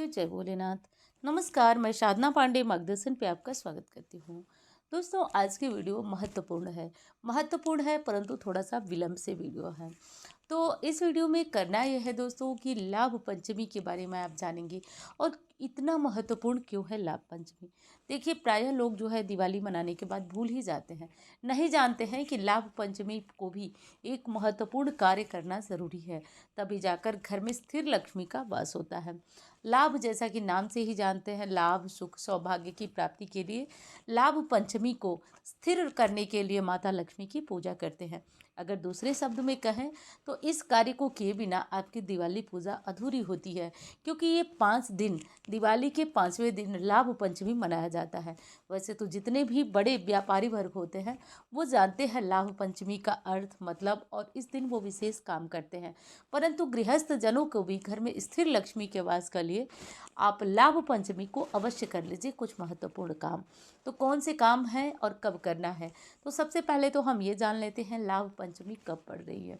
जय भोलेनाथ। नमस्कार, मैं साधना पांडे मार्गदर्शन पे आपका स्वागत करती हूँ। दोस्तों, आज की वीडियो महत्वपूर्ण है परंतु थोड़ा सा विलंब से वीडियो है। तो इस वीडियो में करना यह है दोस्तों कि लाभ पंचमी के बारे में आप जानेंगे। और इतना महत्वपूर्ण क्यों है लाभ पंचमी? देखिए, प्रायः लोग जो है दिवाली मनाने के बाद भूल ही जाते हैं, नहीं जानते हैं कि लाभ पंचमी को भी एक महत्वपूर्ण कार्य करना ज़रूरी है, तभी जाकर घर में स्थिर लक्ष्मी का वास होता है। लाभ, जैसा कि नाम से ही जानते हैं, लाभ सुख सौभाग्य की प्राप्ति के लिए लाभ पंचमी को स्थिर करने के लिए माता लक्ष्मी की पूजा करते हैं। अगर दूसरे शब्द में कहें तो इस कार्य को किए बिना आपकी दिवाली पूजा अधूरी होती है, क्योंकि ये 5 दिन, दिवाली के 5वें दिन लाभ पंचमी मनाया जाता है। वैसे तो जितने भी बड़े व्यापारी वर्ग होते हैं वो जानते हैं लाभ पंचमी का अर्थ, मतलब, और इस दिन वो विशेष काम करते हैं। परंतु गृहस्थ जनों को भी घर में स्थिर लक्ष्मी के वास के लिए आप लाभ पंचमी को अवश्य कर लीजिए कुछ महत्वपूर्ण काम। तो कौन से काम हैं और कब करना है? तो सबसे पहले तो हम ये जान लेते हैं लाभ पंचमी कब पड़ रही है।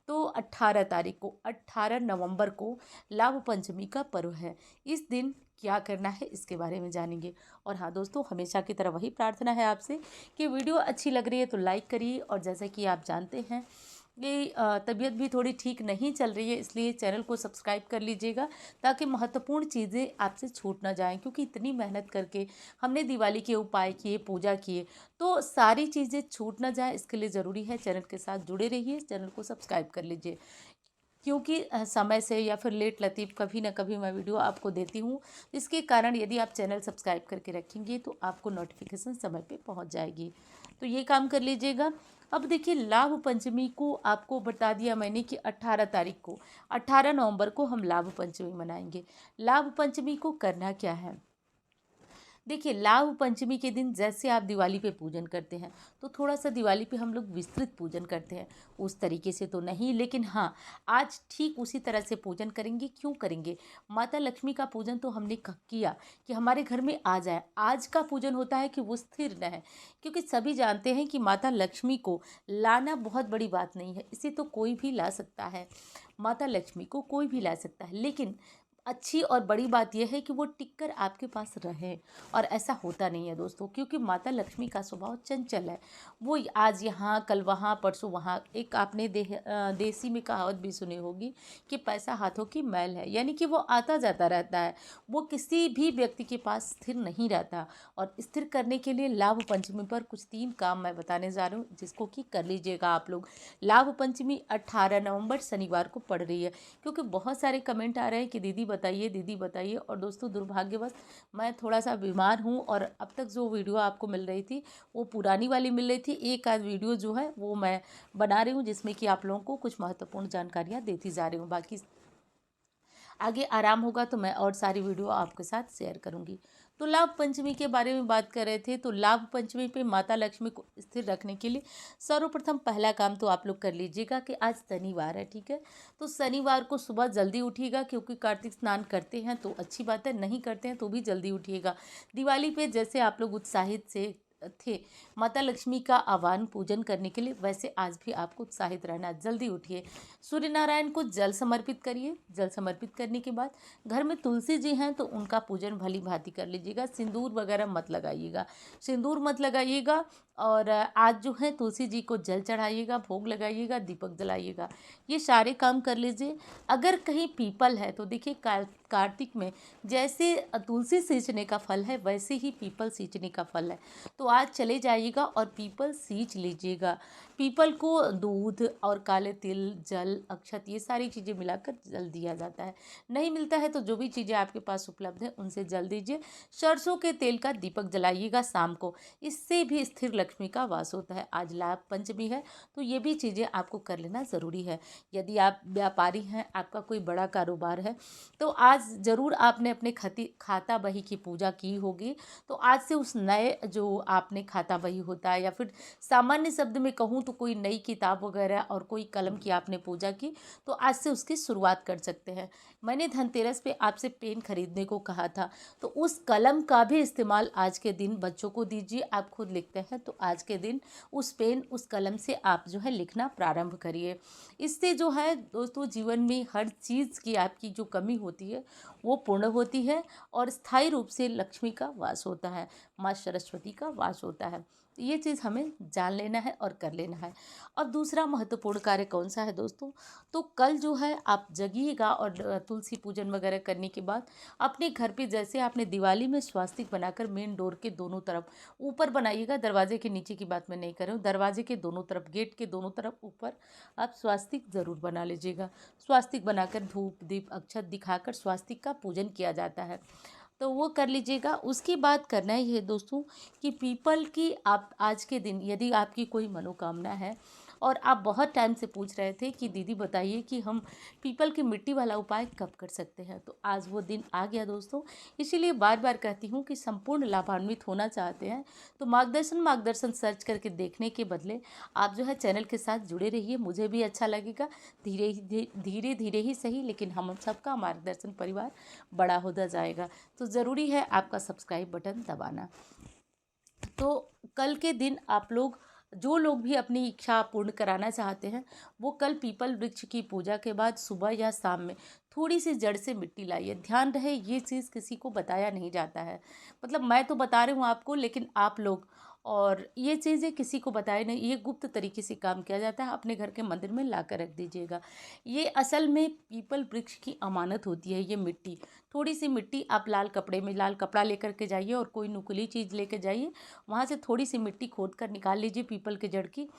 तो 18 तारीख को, 18 नवंबर को लाभ पंचमी का पर्व है। इस दिन क्या करना है इसके बारे में जानेंगे। और हाँ दोस्तों, हमेशा की तरह वही प्रार्थना है आपसे कि वीडियो अच्छी लग रही है तो लाइक करिए। और जैसा कि आप जानते हैं कि तबीयत भी थोड़ी ठीक नहीं चल रही है, इसलिए चैनल को सब्सक्राइब कर लीजिएगा ताकि महत्वपूर्ण चीज़ें आपसे छूट ना जाएं। क्योंकि इतनी मेहनत करके हमने दिवाली के उपाय किए, पूजा किए, तो सारी चीज़ें छूट ना जाए, इसके लिए ज़रूरी है चैनल के साथ जुड़े रहिए, चैनल को सब्सक्राइब कर लीजिए। क्योंकि समय से या फिर लेट लतीफ़ कभी ना कभी मैं वीडियो आपको देती हूँ, इसके कारण यदि आप चैनल सब्सक्राइब करके रखेंगे तो आपको नोटिफिकेशन समय पे पहुँच जाएगी। तो ये काम कर लीजिएगा। अब देखिए, लाभ पंचमी को आपको बता दिया मैंने कि 18 तारीख को, 18 नवंबर को हम लाभ पंचमी मनाएंगे। लाभ पंचमी को करना क्या है? देखिए, लाभ पंचमी के दिन जैसे आप दिवाली पे पूजन करते हैं तो थोड़ा सा दिवाली पे हम लोग विस्तृत पूजन करते हैं, उस तरीके से तो नहीं, लेकिन हाँ, आज ठीक उसी तरह से पूजन करेंगे। क्यों करेंगे? माता लक्ष्मी का पूजन तो हमने किया कि हमारे घर में आ जाए। आज का पूजन होता है कि वो स्थिर रहे, क्योंकि सभी जानते हैं कि माता लक्ष्मी को लाना बहुत बड़ी बात नहीं है, इसे तो कोई भी ला सकता है। माता लक्ष्मी को कोई भी ला सकता है, लेकिन अच्छी और बड़ी बात यह है कि वो टिककर आपके पास रहे। और ऐसा होता नहीं है दोस्तों, क्योंकि माता लक्ष्मी का स्वभाव चंचल है। वो आज यहाँ, कल वहाँ, परसों वहाँ। एक आपने देसी में कहावत भी सुनी होगी कि पैसा हाथों की मैल है, यानी कि वो आता जाता रहता है, वो किसी भी व्यक्ति के पास स्थिर नहीं रहता। और स्थिर करने के लिए लाभ पंचमी पर कुछ 3 काम मैं बताने जा रही हूँ, जिसको कि कर लीजिएगा आप लोग। लाभ पंचमी 18 नवंबर शनिवार को पड़ रही है, क्योंकि बहुत सारे कमेंट आ रहे हैं कि दीदी बताइए, दीदी बताइए। और दोस्तों, दुर्भाग्यवश मैं थोड़ा सा बीमार हूँ और अब तक जो वीडियो आपको मिल रही थी वो पुरानी वाली मिल रही थी। एक आध वीडियो जो है वो मैं बना रही हूँ, जिसमें कि आप लोगों को कुछ महत्वपूर्ण जानकारियाँ देती जा रही हूँ। बाकी आगे आराम होगा तो मैं और सारी वीडियो आपके साथ शेयर करूंगी। तो लाभ पंचमी के बारे में बात कर रहे थे। तो लाभ पंचमी पे माता लक्ष्मी को स्थिर रखने के लिए सर्वप्रथम पहला काम तो आप लोग कर लीजिएगा कि आज शनिवार है, ठीक है, तो शनिवार को सुबह जल्दी उठिएगा, क्योंकि कार्तिक स्नान करते हैं तो अच्छी बात है, नहीं करते हैं तो भी जल्दी उठिएगा। दिवाली पे जैसे आप लोग उत्साहित से थे माता लक्ष्मी का आह्वान पूजन करने के लिए, वैसे आज भी आपको उत्साहित रहना। जल्दी उठिए, सूर्य नारायण को जल समर्पित करिए। जल समर्पित करने के बाद घर में तुलसी जी हैं तो उनका पूजन भली भांति कर लीजिएगा। सिंदूर वगैरह मत लगाइएगा, सिंदूर मत लगाइएगा। और आज जो है तुलसी जी को जल चढ़ाइएगा, भोग लगाइएगा, दीपक जलाइएगा, ये सारे काम कर लीजिए। अगर कहीं पीपल है तो देखिए, कार्तिक में जैसे तुलसी सींचने का फल है वैसे ही पीपल सींचने का फल है। तो आज चले जाइएगा और पीपल सींच लीजिएगा। पीपल को दूध और काले तिल, जल, अक्षत, ये सारी चीज़ें मिलाकर जल दिया जाता है। नहीं मिलता है तो जो भी चीज़ें आपके पास उपलब्ध है उनसे जल दीजिए। सरसों के तेल का दीपक जलाइएगा शाम को, इससे भी स्थिर लक्ष्मी का वास होता है। आज लाभ पंचमी है तो ये भी चीज़ें आपको कर लेना ज़रूरी है। यदि आप व्यापारी हैं, आपका कोई बड़ा कारोबार है, तो आज ज़रूर आपने अपने खाता बही की पूजा की होगी। तो आज से उस नए जो आपने खाता बही होता है, या फिर सामान्य शब्द में कहूँ तो कोई नई किताब वगैरह और कोई कलम की आपने पूजा की, तो आज से उसकी शुरुआत कर सकते हैं। मैंने धनतेरस पे आपसे पेन खरीदने को कहा था, तो उस कलम का भी इस्तेमाल आज के दिन बच्चों को दीजिए। आप खुद लिखते हैं तो आज के दिन उस पेन, उस कलम से आप जो है लिखना प्रारंभ करिए। इससे जो है दोस्तों, जीवन में हर चीज़ की आपकी जो कमी होती है वो पूर्ण होती है और स्थायी रूप से लक्ष्मी का वास होता है, माँ सरस्वती का वास होता है। तो ये चीज़ हमें जान लेना है और कर लेना है। अब दूसरा महत्वपूर्ण कार्य कौन सा है दोस्तों, तो कल जो है आप जगिएगा और तुलसी पूजन वगैरह करने के बाद अपने घर पे जैसे आपने दिवाली में स्वास्तिक बनाकर मेन डोर के दोनों तरफ ऊपर बनाइएगा, दरवाजे के नीचे की बात मैं नहीं कर रही हूँ, दरवाजे के दोनों तरफ, गेट के दोनों तरफ ऊपर आप स्वास्तिक ज़रूर बना लीजिएगा। स्वास्तिक बनाकर धूप दीप अक्षत दिखाकर स्वास्तिक का पूजन किया जाता है, तो वो कर लीजिएगा। उसके बाद करना ही है दोस्तों कि पीपल की आप आज के दिन यदि आपकी कोई मनोकामना है और आप बहुत टाइम से पूछ रहे थे कि दीदी बताइए कि हम पीपल की मिट्टी वाला उपाय कब कर सकते हैं, तो आज वो दिन आ गया दोस्तों। इसीलिए बार बार कहती हूँ कि संपूर्ण लाभान्वित होना चाहते हैं तो मार्गदर्शन सर्च करके देखने के बदले आप जो है चैनल के साथ जुड़े रहिए, मुझे भी अच्छा लगेगा। धीरे धीरे ही सही, लेकिन हम सबका मार्गदर्शन परिवार बड़ा होता जाएगा। तो ज़रूरी है आपका सब्सक्राइब बटन दबाना। तो कल के दिन आप लोग जो लोग भी अपनी इच्छा पूर्ण कराना चाहते हैं वो कल पीपल वृक्ष की पूजा के बाद सुबह या शाम में थोड़ी सी जड़ से मिट्टी लाइए। ध्यान रहे ये चीज़ किसी को बताया नहीं जाता है, मतलब मैं तो बता रही हूँ आपको, लेकिन आप लोग और ये चीज़ें किसी को बताए नहीं, ये गुप्त तरीके से काम किया जाता है। अपने घर के मंदिर में ला कर रख दीजिएगा। ये असल में पीपल वृक्ष की अमानत होती है। ये मिट्टी, थोड़ी सी मिट्टी आप लाल कपड़े में, लाल कपड़ा लेकर के जाइए और कोई नुकीली चीज़ लेकर जाइए, वहाँ से थोड़ी सी मिट्टी खोद कर निकाल लीजिए पीपल के जड़ की।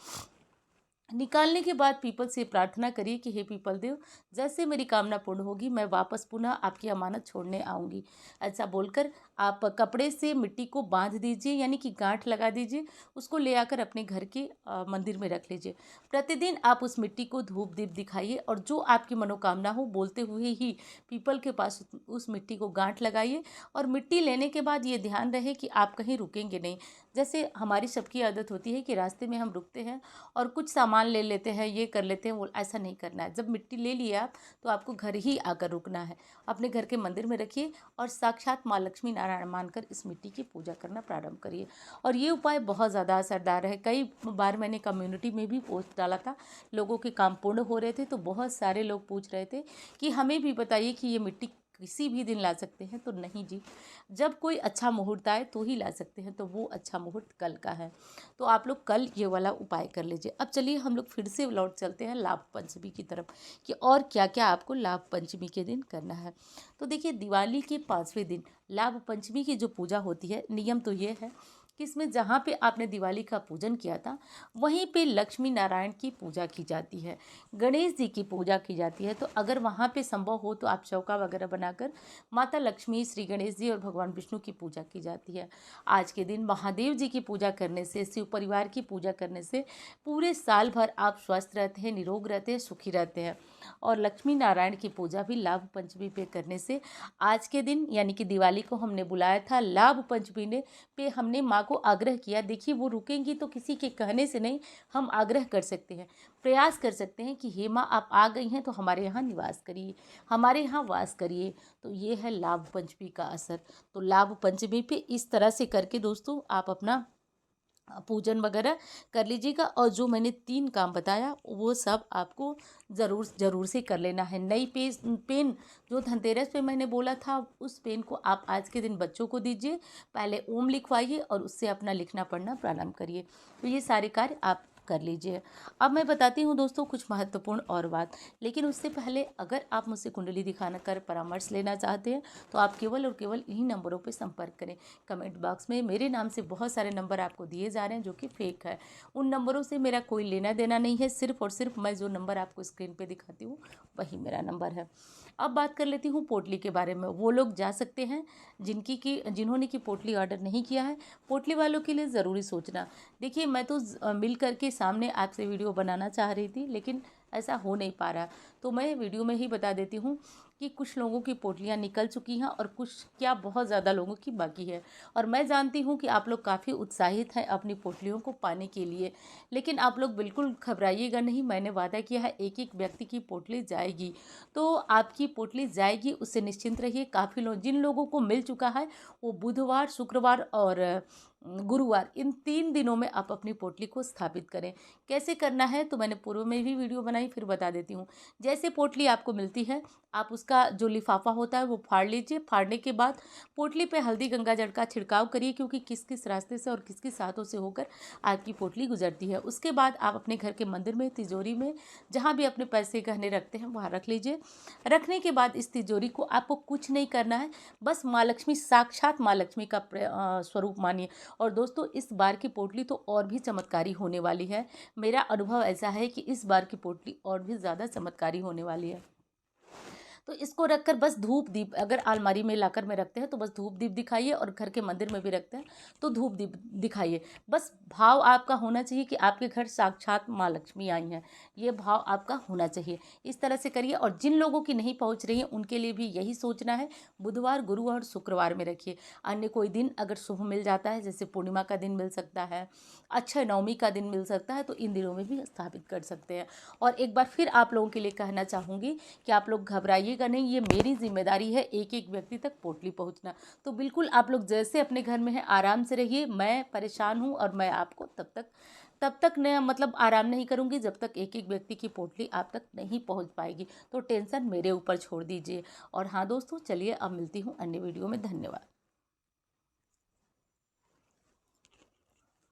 निकालने के बाद पीपल से प्रार्थना करिए कि हे पीपल देव, जैसे मेरी कामना पूर्ण होगी मैं वापस पुनः आपकी अमानत छोड़ने आऊँगी। ऐसा बोलकर आप कपड़े से मिट्टी को बांध दीजिए, यानी कि गांठ लगा दीजिए, उसको ले आकर अपने घर के मंदिर में रख लीजिए। प्रतिदिन आप उस मिट्टी को धूप दीप दिखाइए और जो आपकी मनोकामना हो बोलते हुए ही पीपल के पास उस मिट्टी को गांठ लगाइए। और मिट्टी लेने के बाद ये ध्यान रहे कि आप कहीं रुकेंगे नहीं। जैसे हमारी सबकी आदत होती है कि रास्ते में हम रुकते हैं और कुछ सामान ले लेते हैं, ये कर लेते हैं, वो ऐसा नहीं करना है। जब मिट्टी ले लिए आप तो आपको घर ही आकर रुकना है। अपने घर के मंदिर में रखिए और साक्षात माँ लक्ष्मी नारायण मानकर इस मिट्टी की पूजा करना प्रारंभ करिए। और ये उपाय बहुत ज़्यादा असरदार है। कई बार मैंने कम्युनिटी में भी पोस्ट डाला था, लोगों के काम पूर्ण हो रहे थे, तो बहुत सारे लोग पूछ रहे थे कि हमें भी बताइए कि ये मिट्टी किसी भी दिन ला सकते हैं। तो नहीं जी, जब कोई अच्छा मुहूर्त आए तो ही ला सकते हैं, तो वो अच्छा मुहूर्त कल का है। तो आप लोग कल ये वाला उपाय कर लीजिए। अब चलिए हम लोग फिर से लौट चलते हैं लाभ पंचमी की तरफ कि और क्या क्या आपको लाभ पंचमी के दिन करना है। तो देखिए, दिवाली के 5वें दिन लाभ पंचमी की जो पूजा होती है, नियम तो ये है कि इसमें जहाँ पे आपने दिवाली का पूजन किया था वहीं पे लक्ष्मी नारायण की पूजा की जाती है, गणेश जी की पूजा की जाती है। तो अगर वहाँ पे संभव हो तो आप चौका वगैरह बनाकर माता लक्ष्मी, श्री गणेश जी और भगवान विष्णु की पूजा की जाती है। आज के दिन महादेव जी की पूजा करने से, शिव परिवार की पूजा करने से पूरे साल भर आप स्वस्थ रहते हैं, निरोग रहते हैं, सुखी रहते हैं। और लक्ष्मी नारायण की पूजा भी लाभ पंचमी पे करने से आज के दिन यानी कि दिवाली को हमने बुलाया था, लाभ पंचमी ने पे हमने माँ को आग्रह किया। देखिए, वो रुकेंगी तो किसी के कहने से नहीं, हम आग्रह कर सकते हैं, प्रयास कर सकते हैं कि हे माँ आप आ गई हैं तो हमारे यहाँ निवास करिए, हमारे यहाँ वास करिए। तो ये है लाभ पंचमी का असर। तो लाभ पंचमी पे इस तरह से करके दोस्तों आप अपना पूजन वगैरह कर लीजिएगा। और जो मैंने 3 काम बताया वो सब आपको ज़रूर से कर लेना है। नई पेन जो धनतेरस पे मैंने बोला था, उस पेन को आप आज के दिन बच्चों को दीजिए, पहले ओम लिखवाइए और उससे अपना लिखना पढ़ना प्रारंभ करिए। तो ये सारे कार्य आप कर लीजिए। अब मैं बताती हूँ दोस्तों कुछ महत्वपूर्ण और बात, लेकिन उससे पहले अगर आप मुझसे कुंडली दिखाना कर परामर्श लेना चाहते हैं तो आप केवल और केवल इन्हीं नंबरों पर संपर्क करें। कमेंट बॉक्स में मेरे नाम से बहुत सारे नंबर आपको दिए जा रहे हैं जो कि फेक है। उन नंबरों से मेरा कोई लेना देना नहीं है, सिर्फ और सिर्फ मैं जो नंबर आपको स्क्रीन पे दिखाती हूँ वही मेरा नंबर है। अब बात कर लेती हूँ पोटली के बारे में। वो लोग जा सकते हैं जिन्होंने की पोटली ऑर्डर नहीं किया है। पोटली वालों के लिए ज़रूरी सोचना, देखिए मैं तो मिल करके सामने आपसे वीडियो बनाना चाह रही थी, लेकिन ऐसा हो नहीं पा रहा, तो मैं वीडियो में ही बता देती हूँ कि कुछ लोगों की पोटलियाँ निकल चुकी हैं और कुछ क्या बहुत ज़्यादा लोगों की बाकी है। और मैं जानती हूँ कि आप लोग काफ़ी उत्साहित हैं अपनी पोटलियों को पाने के लिए, लेकिन आप लोग बिल्कुल घबराइएगा नहीं। मैंने वादा किया है एक एक व्यक्ति की पोटली जाएगी, तो आपकी पोटली जाएगी, उससे निश्चिंत रहिए। काफ़ी लोग, जिन लोगों को मिल चुका है वो बुधवार, शुक्रवार और गुरुवार, इन 3 दिनों में आप अपनी पोटली को स्थापित करें। कैसे करना है तो मैंने पूर्व में भी वीडियो बनाई, फिर बता देती हूँ। जैसे पोटली आपको मिलती है, आप उसका जो लिफाफा होता है वो फाड़ लीजिए। फाड़ने के बाद पोटली पे हल्दी गंगा जल का छिड़काव करिए, क्योंकि किस किस रास्ते से और किस किस हाथों से होकर आपकी पोटली गुजरती है। उसके बाद आप अपने घर के मंदिर में, तिजोरी में, जहाँ भी अपने पैसे गहने रखते हैं वहाँ रख लीजिए। रखने के बाद इस तिजोरी को आपको कुछ नहीं करना है, बस माँ लक्ष्मी, साक्षात माँ लक्ष्मी का स्वरूप मानिए। और दोस्तों, इस बार की पोटली तो और भी चमत्कारी होने वाली है। मेरा अनुभव ऐसा है कि इस बार की पोटली और भी ज़्यादा चमत्कारी होने वाली है। तो इसको रखकर बस धूप दीप, अगर अलमारी में लाकर में रखते हैं तो बस धूप दीप दिखाइए, और घर के मंदिर में भी रखते हैं तो धूप दीप दिखाइए। बस भाव आपका होना चाहिए कि आपके घर साक्षात माँ लक्ष्मी आई हैं, ये भाव आपका होना चाहिए। इस तरह से करिए। और जिन लोगों की नहीं पहुँच रही है उनके लिए भी यही सोचना है, बुधवार, गुरुवार और शुक्रवार में रखिए। अन्य कोई दिन अगर शुभ मिल जाता है, जैसे पूर्णिमा का दिन मिल सकता है, अक्षय नवमी का दिन मिल सकता है, तो इन दिनों में भी स्थापित कर सकते हैं। और एक बार फिर आप लोगों के लिए कहना चाहूँगी कि आप लोग घबराइएगा नहीं, ये मेरी जिम्मेदारी है एक एक व्यक्ति तक पोटली पहुंचना। तो बिल्कुल आप लोग जैसे अपने घर में हैं आराम से रहिए। मैं परेशान हूं और मैं आपको तब तक न मतलब आराम नहीं करूंगी जब तक एक एक व्यक्ति की पोटली आप तक नहीं पहुंच पाएगी। तो टेंशन मेरे ऊपर छोड़ दीजिए। और हाँ दोस्तों, चलिए अब मिलती हूँ अन्य वीडियो में। धन्यवाद।